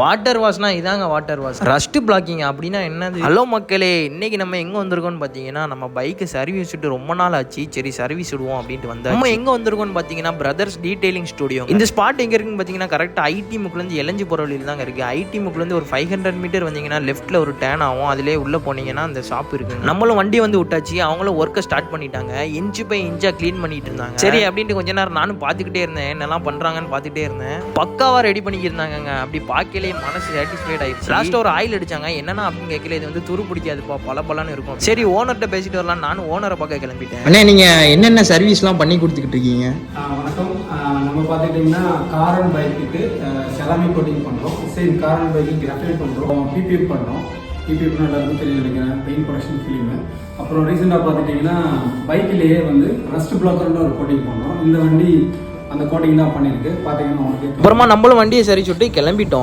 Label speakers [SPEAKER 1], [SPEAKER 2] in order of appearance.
[SPEAKER 1] Water வாஷ்னா இதாங்க water wash. Rust blocking அப்படின்னா என்னது? ஹலோ மக்களே, இன்னைக்கு நம்ம எங்கே வந்திருக்கோம்னு பார்த்தீங்கன்னா, நம்ம பைக்கு சர்வீஸ் விட்டு ரொம்ப நாள் ஆச்சு. சரி சர்வீஸ் விடுவோம் அப்படின்ட்டு வந்தோம். நம்ம எங்கே வந்திருக்கோம்னு பார்த்தீங்கன்னா பிரதர்ஸ் டீடைலிங் ஸ்டுடியோ. இந்த ஸ்பாட் எங்கே இருக்குன்னு பார்த்தீங்கன்னா கரெக்டாக ஐடி முக்குலேருந்து எலஞ்சி போகிற வழியில் தாங்க இருக்குது. ஐடி முக்குலேருந்து ஒரு 500 மீட்டர் வந்தீங்கன்னா லெஃப்ட்டில் ஒரு டேன் ஆகும். அதிலே உள்ளே போனீங்கன்னா அந்த ஷாப் இருக்குது. நம்மளும் வண்டி வந்து விட்டாச்சு. அவங்களும் ஒர்க்கை ஸ்டார்ட் பண்ணிட்டாங்க. இன்ச்சு பை இன்ச்சாக க்ளீன் பண்ணிட்டு இருந்தாங்க. சரி அப்படின்ட்டு கொஞ்ச நேரம் நானும் பார்த்துக்கிட்டே இருந்தேன். என்னெல்லாம் பண்ணுறாங்கன்னு பார்த்துக்கிட்டே இருந்தேன். பக்காவாக ரெடி பண்ணிக்கிருந்தாங்க. அப்படி பார்க்கலே மனசு சாட்டிஸ்ஃபைட் ஆயிடுச்சு. லாஸ்ட் ஒரு ஆயில் அடிச்சாங்க. என்னன்னா அப்படின்னு கேட்கல, இது வந்து துரு பிடிக்காதுப்பா, பலன்னு இருக்கும். சரி ஓனர்கிட்ட பேசிட்டு வரலாம். நானும் ஓனரை பார்க்க கிளம்பிட்டேன்.
[SPEAKER 2] அண்ணே, நீங்க என்னென்ன சர்வீஸ்லாம் பண்ணி கொடுத்துக்கிட்டு இருக்கீங்க?
[SPEAKER 3] வணக்கம். நம்ம பார்த்துக்கிட்டிங்கன்னா கார் அண்ட் பைக்குக்கு செராமிக் கோட்டிங் பண்ணுறோம். Same car and bike graphite பண்ணுறோம். பிபிஎஃப் பண்ணுறோம். பிபிஎஃப்னு எல்லாருக்கும் தெரியும் நினைக்கிறேன், பெயிண்ட் ப்ரொடக்ஷன் ஃபிலிமு. அப்புறம் ரீசெண்டாக பார்த்துட்டிங்கன்னா பைக்கிலேயே வந்து ரஸ்ட் பிளாக்கர்னு ஒரு கோட்டிங் பண்ணுறோம். இந்த வண்டி அந்த கோட்டிங் தான் பண்ணியிருக்கு. பார்த்தீங்கன்னா
[SPEAKER 1] அப்புறமா நம்மளும் வண்டியை சரி சுட்டு கிளம்பிட்டோம்.